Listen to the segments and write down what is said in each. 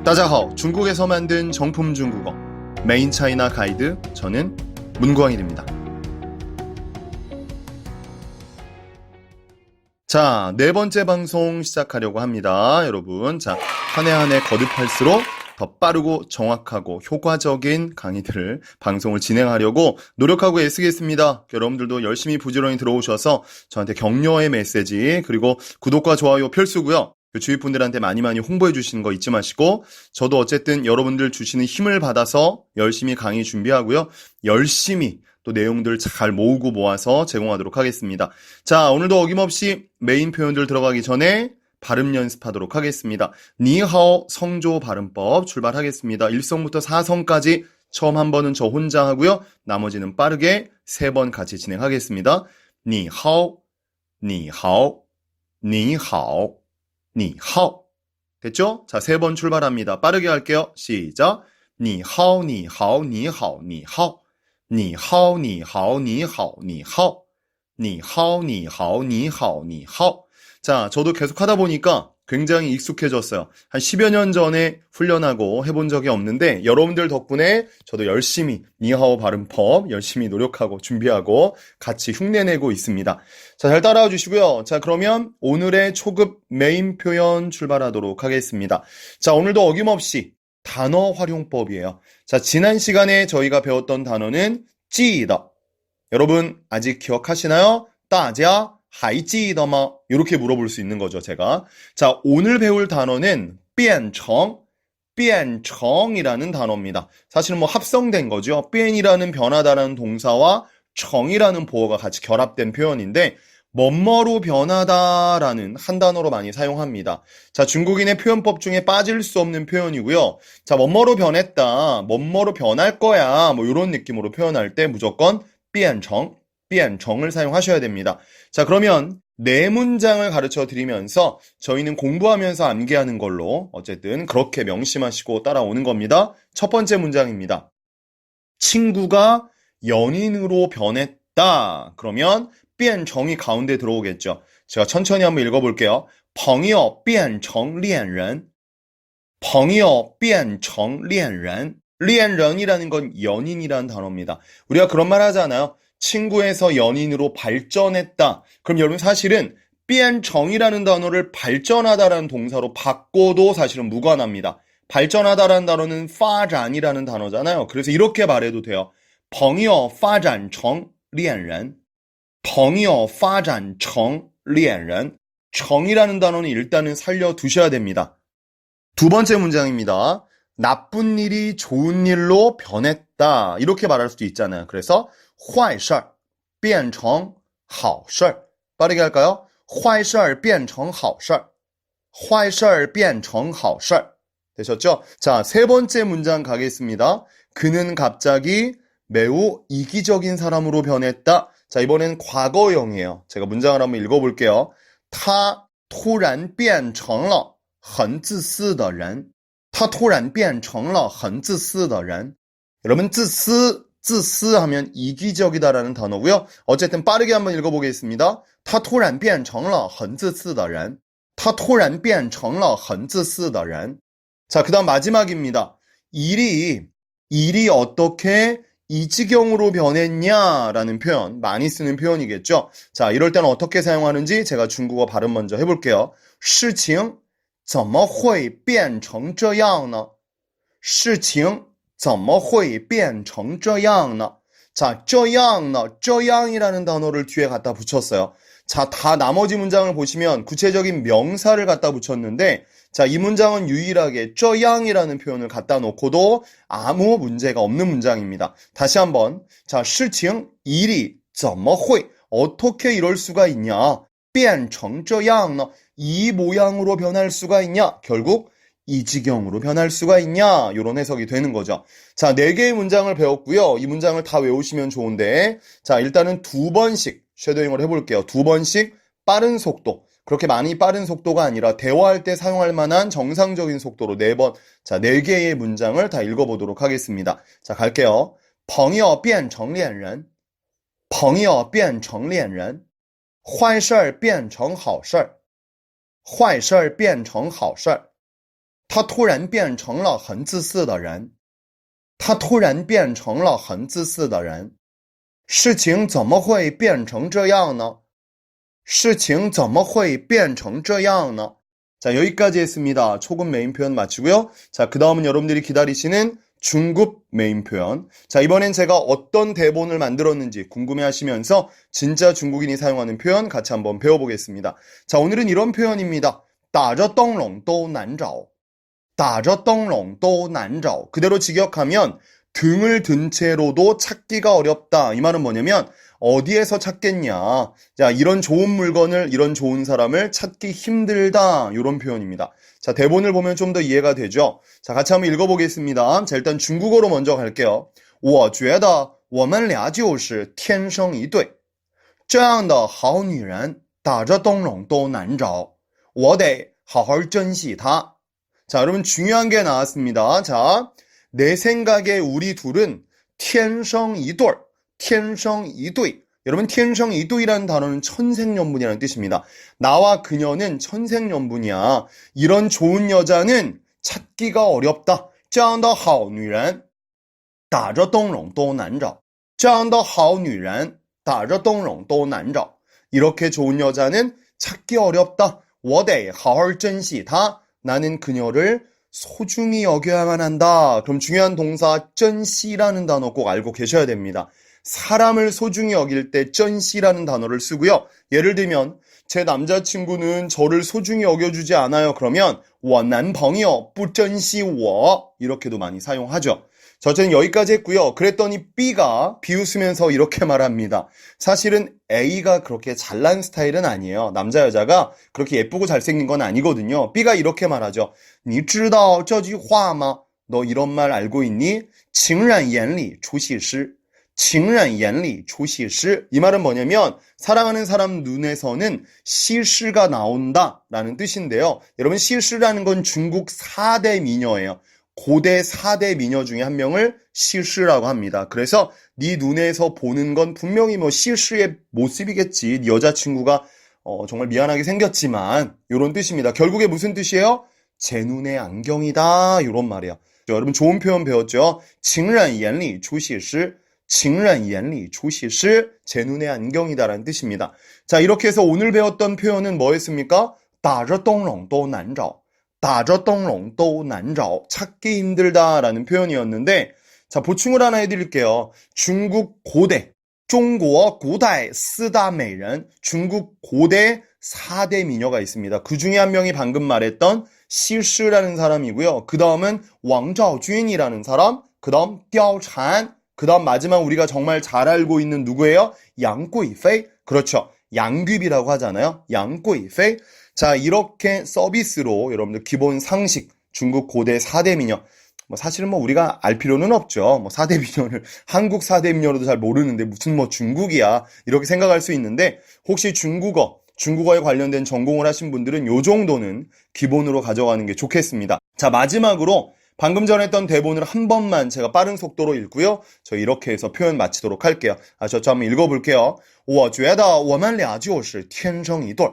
따자하오, 중국에서 만든 정품 중국어 메인 차이나 가이드, 저는 문광일입니다. 자, 네 번째 방송 시작하려고 합니다. 여러분, 자, 한 해 한 해 거듭할수록 더 빠르고 정확하고 효과적인 강의들을 방송을 진행하려고 노력하고 애쓰겠습니다. 여러분들도 열심히 부지런히 들어오셔서 저한테 격려의 메시지 그리고 구독과 좋아요 필수고요. 주위 분들한테 많이 홍보해 주시는 거 잊지 마시고, 저도 어쨌든 여러분들 주시는 힘을 받아서 열심히 강의 준비하고요. 열심히 또 내용들 잘 모으고 모아서 제공하도록 하겠습니다. 자, 오늘도 어김없이 메인 표현들 들어가기 전에 발음 연습하도록 하겠습니다. 니하오 성조 발음법 출발하겠습니다. 1성부터 4성까지 처음 한 번은 저 혼자 하고요. 나머지는 빠르게 3번 같이 진행하겠습니다. 니하오, 니하오, 니하오, 니하오. 됐죠? 자, 3번 출발합니다. 빠르게 할게요. 시작. 니하오, 니하오, 니하오, 니하오. 니하오, 니하오, 니하오, 니하오. 니하오, 니하오, 니하오, 니하오. 자, 저도 계속 하다 보니까 굉장히 익숙해졌어요. 한 10여 년 전에 훈련하고 해본 적이 없는데 여러분들 덕분에 저도 열심히 니하오 발음법 열심히 노력하고 준비하고 같이 흉내내고 있습니다. 자, 잘 따라와 주시고요. 자, 그러면 오늘의 초급 메인 표현 출발하도록 하겠습니다. 자, 오늘도 어김없이 단어 활용법이에요. 자, 지난 시간에 저희가 배웠던 단어는 찌이더. 여러분 아직 기억하시나요? 大家还记得吗? 이렇게 물어볼 수 있는 거죠, 제가. 자, 오늘 배울 단어는 变成, 变成이라는 단어입니다. 사실은 뭐 합성된 거죠. 变이라는 변하다라는 동사와 成이라는 보어가 같이 결합된 표현인데 뭐뭐로 변하다라는 한 단어로 많이 사용합니다. 자, 중국인의 표현법 중에 빠질 수 없는 표현이고요. 자, 뭐뭐로 변했다, 뭐뭐로 변할 거야, 뭐 이런 느낌으로 표현할 때 무조건 变成, 变成을 사용하셔야 됩니다. 자, 그러면 네 문장을 가르쳐 드리면서 저희는 공부하면서 암기하는 걸로 어쨌든 그렇게 명심하시고 따라오는 겁니다. 첫 번째 문장입니다. 친구가 연인으로 변했다. 그러면 变成이 가운데 들어오겠죠. 제가 천천히 한번 읽어볼게요. 朋友变成恋人. 朋友变成恋人. 恋人이라는 건 연인이라는 단어입니다. 우리가 그런 말 하잖아요. 친구에서 연인으로 발전했다. 그럼 여러분 사실은 变成이라는 단어를 발전하다라는 동사로 바꿔도 사실은 무관합니다. 발전하다라는 단어는 发展이라는 단어잖아요. 그래서 이렇게 말해도 돼요. 朋友发展成恋人. 朋友发展成恋人. 成이라는 단어는 일단은 살려두셔야 됩니다. 두 번째 문장입니다. 나쁜 일이 좋은 일로 변했다. 이렇게 말할 수도 있잖아요. 그래서 坏事变成好事. 빠르게 할까요? 坏事变成好事. 坏事变成好事. 되셨죠? 자, 세 번째 문장 가겠습니다. 그는 갑자기 매우 이기적인 사람으로 변했다. 자, 이번엔 과거형이에요. 제가 문장을 한번 읽어볼게요. 他突然变成了很自私的人. 他突然变成了很自私的人. 여러분, 自私하면 이기적이다라는 단어고요. 어쨌든 빠르게 한번 읽어보겠습니다. 他突然变成了很自私的人. 他突然变成了很自私的人. 자, 그 다음 마지막입니다. 일이 어떻게 이 지경으로 변했냐라는 표현, 많이 쓰는 표현이겠죠. 자, 이럴 때는 어떻게 사용하는지 제가 중국어 발음 먼저 해볼게요. 事情怎么会变成这样呢? 事情怎么会变成这样呢? 자, 这样呢, 这样이라는 단어를 뒤에 갖다 붙였어요. 자, 다 나머지 문장을 보시면 구체적인 명사를 갖다 붙였는데, 자, 이 문장은 유일하게 这样이라는 표현을 갖다 놓고도 아무 문제가 없는 문장입니다. 다시 한번. 자, 事情, 일이, 怎么会, 어떻게 이럴 수가 있냐? 变成这样呢? 이 모양으로 변할 수가 있냐? 결국 이 지경으로 변할 수가 있냐? 이런 해석이 되는 거죠. 자, 4개의 문장을 배웠고요. 이 문장을 다 외우시면 좋은데, 자, 일단은 2번씩 쉐도잉을 해볼게요. 2번씩 빠른 속도. 그렇게 많이 빠른 속도가 아니라 대화할 때 사용할 만한 정상적인 속도로 4번, 자, 4개의 문장을 다 읽어보도록 하겠습니다. 자, 갈게요. 朋友变成恋人. 朋友变成恋人. 坏事变成好事. 坏事变成好事.他突然变成了很自私的人。他突然变成了很自私的人。事情怎么会变成这样呢？事情怎么会变成这样呢？ 자, 여기까지 했습니다. 초급 메인 표현 마치고요. 자, 그 다음은 여러분들이 기다리시는 중급 메인 표현. 자, 이번엔 제가 어떤 대본을 만들었는지 궁금해하시면서 진짜 중국인이 사용하는 표현 같이 한번 배워보겠습니다. 자, 오늘은 이런 표현입니다. 打着灯笼都难找. 打着灯笼都难找. 그대로 직역하면 등을 든 채로도 찾기가 어렵다. 이 말은 뭐냐면 어디에서 찾겠냐. 자, 이런 좋은 물건을, 이런 좋은 사람을 찾기 힘들다. 이런 표현입니다. 자, 대본을 보면 좀 더 이해가 되죠? 자, 같이 한번 읽어보겠습니다. 자, 일단 중국어로 먼저 갈게요. 我觉得我们俩就是天生一对。这样的好女人打着灯笼都难找。我得好好珍惜她。 자, 여러분 중요한 게 나왔습니다. 자, 내 생각에 우리 둘은 天生一对. 天生一对. 여러분 天生一对이라는 단어는 천생연분이라는 뜻입니다. 나와 그녀는 천생연분이야. 이런 좋은 여자는 찾기가 어렵다. 这样的好女人打着灯笼都难找. 这样的好女人打着灯笼都难找. 이렇게 좋은 여자는 찾기 어렵다. 我得好好珍惜她. 나는 그녀를 소중히 여겨야만 한다. 그럼 중요한 동사 珍惜라는 단어 꼭 알고 계셔야 됩니다. 사람을 소중히 여길 때 珍惜라는 단어를 쓰고요. 예를 들면 제 남자친구는 저를 소중히 여겨주지 않아요. 그러면 我男朋友不珍惜我 이렇게도 많이 사용하죠. 자, 저는 여기까지 했고요. 그랬더니 B가 비웃으면서 이렇게 말합니다. 사실은 A가 그렇게 잘난 스타일은 아니에요. 남자 여자가 그렇게 예쁘고 잘생긴 건 아니거든요. B가 이렇게 말하죠. 你知道这句话吗? 너 이런 말 알고 있니? 情人眼里出西施. 情人眼里出西施. 이 말은 뭐냐면 사랑하는 사람 눈에서는 시시가 나온다라는 뜻인데요. 여러분 시시라는 건 중국 4대 미녀예요. 고대 4대 미녀 중에 한 명을 시시라고 합니다. 그래서 네 눈에서 보는 건 분명히 뭐 시시의 모습이겠지. 네 여자친구가 정말 미안하게 생겼지만 이런 뜻입니다. 결국에 무슨 뜻이에요? 제 눈의 안경이다. 이런 말이에요. 여러분 좋은 표현 배웠죠? 情人眼里出西施. 情人眼里出西施. 제 눈의 안경이다라는 뜻입니다. 자, 이렇게 해서 오늘 배웠던 표현은 뭐였습니까? 打着灯笼都难找. 打着灯笼都难找. 찾기 힘들다라는 표현이었는데 자, 보충을 하나 해드릴게요. 중국 고대, 中国古代四大美人, 중국 고대 4대 미녀가 있습니다. 그 중에 한 명이 방금 말했던 시시라는 사람이고요. 그 다음은 왕자오준이라는 사람, 그 다음 띠아오찬, 그 다음 마지막 우리가 정말 잘 알고 있는 누구예요? 양꼬이페이. 그렇죠. 양귀비라고 하잖아요. 양꼬이페이. 자, 이렇게 서비스로 여러분들 기본 상식, 중국 고대 4대 미녀. 사실은 우리가 알 필요는 없죠. 4대 미녀를 한국 4대 미녀로도 잘 모르는데 무슨 중국이야. 이렇게 생각할 수 있는데 혹시 중국어에 관련된 전공을 하신 분들은 요 정도는 기본으로 가져가는 게 좋겠습니다. 자, 마지막으로 방금 전에 했던 대본을 한 번만 제가 빠른 속도로 읽고요. 저 이렇게 해서 표현 마치도록 할게요. 저 한번 읽어볼게요. 我觉得我们俩就是天生一对。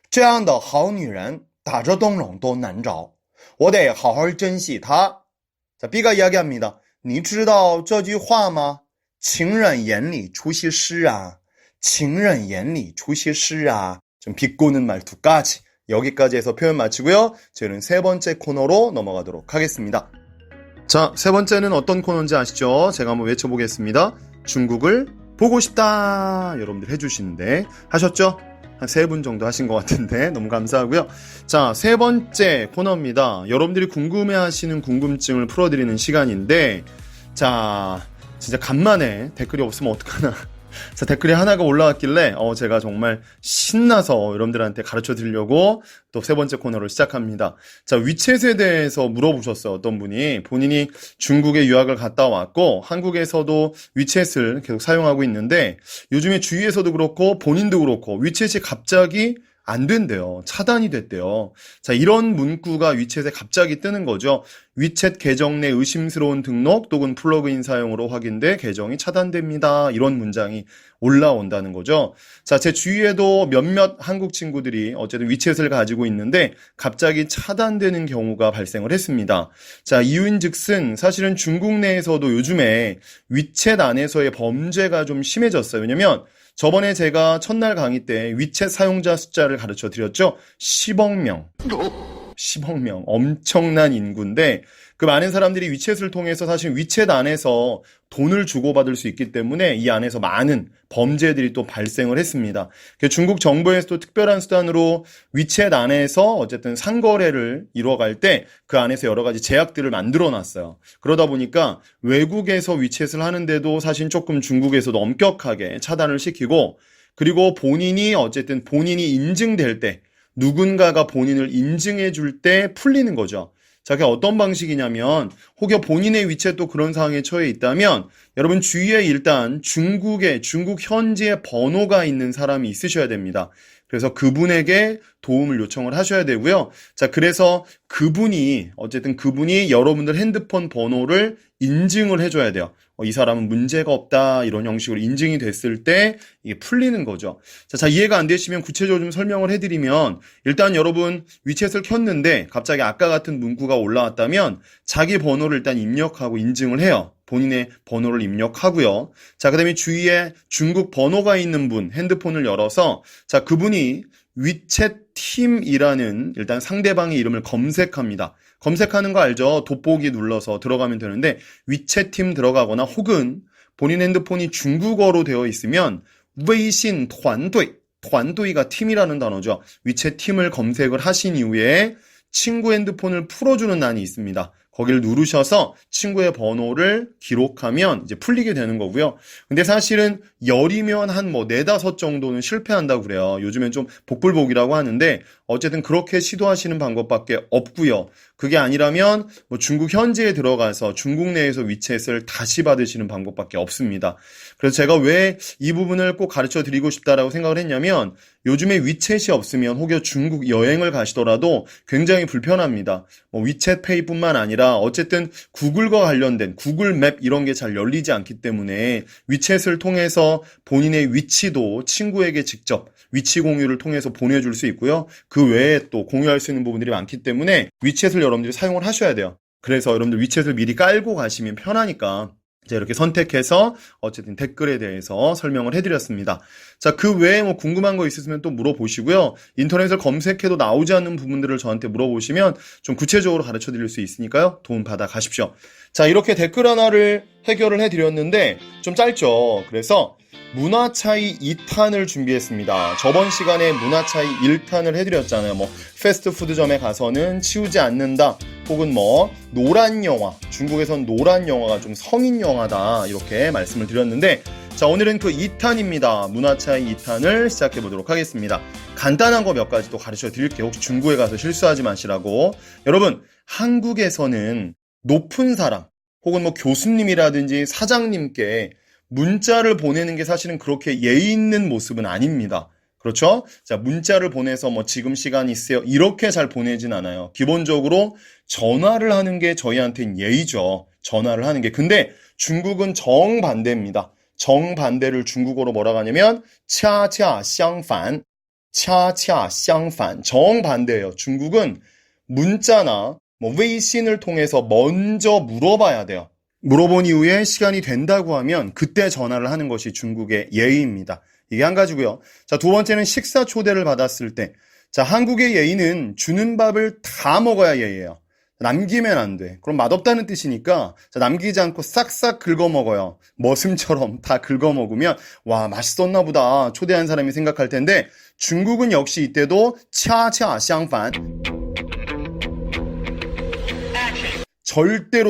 这样的好女人打着灯笼都难找。我得好好珍惜她。 자, B가 이야기합니다. 你知道这句话吗? 情人眼里出西施啊. 情人眼里出西施啊. 좀 비꼬는 말투까지. 여기까지 해서 표현 마치고요. 저희는 세 번째 코너로 넘어가도록 하겠습니다. 자, 세 번째는 어떤 코너인지 아시죠? 제가 한번 외쳐보겠습니다. 중국을 보고 싶다. 여러분들 해주시는데 하셨죠? 한 3분 정도 하신 것 같은데 너무 감사하고요. 자, 세 번째 코너입니다. 여러분들이 궁금해하시는 궁금증을 풀어드리는 시간인데 자, 진짜 간만에 댓글이 없으면 어떡하나. 자, 댓글이 하나가 올라왔길래 제가 정말 신나서 여러분들한테 가르쳐 드리려고 또 세 번째 코너를 시작합니다. 자, 위챗에 대해서 물어보셨어요. 어떤 분이 본인이 중국에 유학을 갔다 왔고 한국에서도 위챗을 계속 사용하고 있는데 요즘에 주위에서도 그렇고 본인도 그렇고 위챗이 갑자기 안 된대요. 차단이 됐대요. 자, 이런 문구가 위챗에 갑자기 뜨는 거죠. 위챗 계정 내 의심스러운 등록 또는 플러그인 사용으로 확인돼 계정이 차단됩니다. 이런 문장이 올라온다는 거죠. 자, 제 주위에도 몇몇 한국 친구들이 어쨌든 위챗을 가지고 있는데 갑자기 차단되는 경우가 발생을 했습니다. 자, 이유인즉슨 사실은 중국 내에서도 요즘에 위챗 안에서의 범죄가 좀 심해졌어요. 왜냐면 저번에 제가 첫날 강의 때 위챗 사용자 숫자를 가르쳐 드렸죠. 10억 명. 10억 명. 엄청난 인구인데 그 많은 사람들이 위챗을 통해서 사실 위챗 안에서 돈을 주고받을 수 있기 때문에 이 안에서 많은 범죄들이 또 발생을 했습니다. 중국 정부에서도 특별한 수단으로 위챗 안에서 어쨌든 상거래를 이뤄갈 때 그 안에서 여러 가지 제약들을 만들어 놨어요. 그러다 보니까 외국에서 위챗을 하는데도 사실 조금 중국에서도 엄격하게 차단을 시키고 그리고 본인이 어쨌든 본인이 인증될 때 누군가가 본인을 인증해 줄 때 풀리는 거죠. 자, 그게 어떤 방식이냐면 혹여 본인의 위챗도 그런 상황에 처해 있다면 여러분 주위에 일단 중국 현지의 번호가 있는 사람이 있으셔야 됩니다. 그래서 그분에게 도움을 요청을 하셔야 되고요. 자, 그래서 그분이 여러분들 핸드폰 번호를 인증을 해줘야 돼요. 이 사람은 문제가 없다 이런 형식으로 인증이 됐을 때 이게 풀리는 거죠. 자, 이해가 안 되시면 구체적으로 좀 설명을 해드리면 일단 여러분 위챗을 켰는데 갑자기 아까 같은 문구가 올라왔다면 자기 번호를 일단 입력하고 인증을 해요. 본인의 번호를 입력하고요. 자, 그다음에 주위에 중국 번호가 있는 분 핸드폰을 열어서 자, 그분이 위챗 팀이라는 일단 상대방의 이름을 검색합니다. 검색하는 거 알죠? 돋보기 눌러서 들어가면 되는데 위챗 팀 들어가거나 혹은 본인 핸드폰이 중국어로 되어 있으면 웨이신团队가 팀이라는 단어죠. 위챗 팀을 검색을 하신 이후에 친구 핸드폰을 풀어주는 난이 있습니다. 거기를 누르셔서 친구의 번호를 기록하면 이제 풀리게 되는 거고요. 근데 사실은 열이면 한 4-5 정도는 실패한다고 그래요. 요즘엔 좀 복불복이라고 하는데 어쨌든 그렇게 시도하시는 방법밖에 없고요. 그게 아니라면 중국 현지에 들어가서 중국 내에서 위챗을 다시 받으시는 방법밖에 없습니다. 그래서 제가 왜 이 부분을 꼭 가르쳐 드리고 싶다라고 생각을 했냐면 요즘에 위챗이 없으면 혹여 중국 여행을 가시더라도 굉장히 불편합니다. 위챗 페이뿐만 아니라 어쨌든 구글과 관련된 구글 맵 이런 게 잘 열리지 않기 때문에 위챗을 통해서 본인의 위치도 친구에게 직접 위치 공유를 통해서 보내줄 수 있고요. 그 외에 또 공유할 수 있는 부분들이 많기 때문에 위챗을 여러분들이 사용을 하셔야 돼요. 그래서 여러분들 위챗을 미리 깔고 가시면 편하니까 이렇게 선택해서 어쨌든 댓글에 대해서 설명을 해드렸습니다. 자, 그 외에 궁금한 거 있으시면 또 물어보시고요. 인터넷을 검색해도 나오지 않는 부분들을 저한테 물어보시면 좀 구체적으로 가르쳐 드릴 수 있으니까요. 도움 받아 가십시오. 자, 이렇게 댓글 하나를 해결을 해드렸는데 좀 짧죠. 그래서 문화 차이 2탄을 준비했습니다. 저번 시간에 문화 차이 1탄을 해드렸잖아요. 패스트푸드점에 가서는 치우지 않는다. 혹은 노란 영화, 중국에선 노란 영화가 좀 성인 영화다 이렇게 말씀을 드렸는데 자, 오늘은 그 2탄입니다. 문화 차이 2탄을 시작해 보도록 하겠습니다. 간단한 거 몇 가지 또 가르쳐 드릴게요. 혹시 중국에 가서 실수하지 마시라고. 여러분, 한국에서는 높은 사람 혹은 교수님이라든지 사장님께 문자를 보내는 게 사실은 그렇게 예의 있는 모습은 아닙니다. 그렇죠? 자, 문자를 보내서 지금 시간 있어요. 이렇게 잘 보내진 않아요. 기본적으로 전화를 하는 게 저희한테는 예의죠. 전화를 하는 게. 근데 중국은 정반대입니다. 정반대를 중국어로 뭐라고 하냐면恰恰相反.恰恰相反. 정반대예요. 중국은 문자나 웨이신을 통해서 먼저 물어봐야 돼요. 물어본 이후에 시간이 된다고 하면 그때 전화를 하는 것이 중국의 예의입니다. 이게 한 가지고요. 자, 두 번째는 식사 초대를 받았을 때. 자, 한국의 예의는 주는 밥을 다 먹어야 예의예요. 남기면 안 돼. 그럼 맛없다는 뜻이니까 자, 남기지 않고 싹싹 긁어 먹어요. 머슴처럼 다 긁어 먹으면 와, 맛있었나 보다 초대한 사람이 생각할 텐데 중국은 역시 이때도恰恰相反.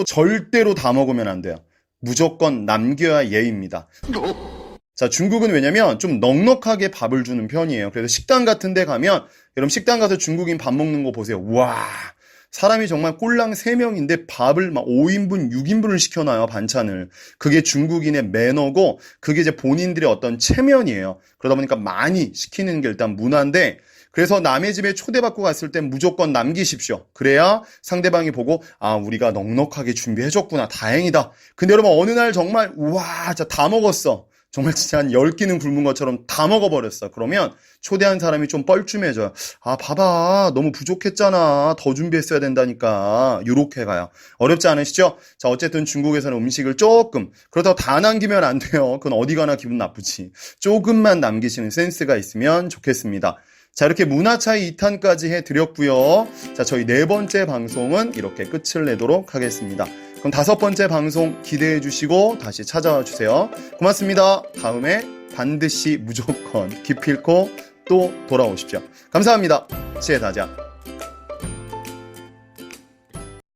절대로 다 먹으면 안 돼요. 무조건 남겨야 예의입니다. 자, 중국은 왜냐면 좀 넉넉하게 밥을 주는 편이에요. 그래서 식당 같은 데 가면 여러분 식당 가서 중국인 밥 먹는 거 보세요. 와, 사람이 정말 꼴랑 3명인데 밥을 5인분, 6인분을 시켜놔요, 반찬을. 그게 중국인의 매너고 그게 이제 본인들의 어떤 체면이에요. 그러다 보니까 많이 시키는 게 일단 문화인데 그래서 남의 집에 초대받고 갔을 땐 무조건 남기십시오. 그래야 상대방이 보고 아, 우리가 넉넉하게 준비해줬구나. 다행이다. 근데 여러분 어느 날 정말 우와 진짜 다 먹었어. 정말 진짜 한 10끼는 굶은 것처럼 다 먹어버렸어. 그러면 초대한 사람이 좀 뻘쭘해져요. 아, 봐봐. 너무 부족했잖아. 더 준비했어야 된다니까. 요렇게 가요. 어렵지 않으시죠? 자, 어쨌든 중국에서는 음식을 조금, 그렇다고 다 남기면 안 돼요. 그건 어디 가나 기분 나쁘지. 조금만 남기시는 센스가 있으면 좋겠습니다. 자, 이렇게 문화 차이 2탄까지 해드렸고요. 자, 저희 4번째 방송은 이렇게 끝을 내도록 하겠습니다. 그럼 5번째 방송 기대해 주시고 다시 찾아와 주세요. 고맙습니다. 다음에 반드시 무조건 기필코 또 돌아오십시오. 감사합니다. 시에다자.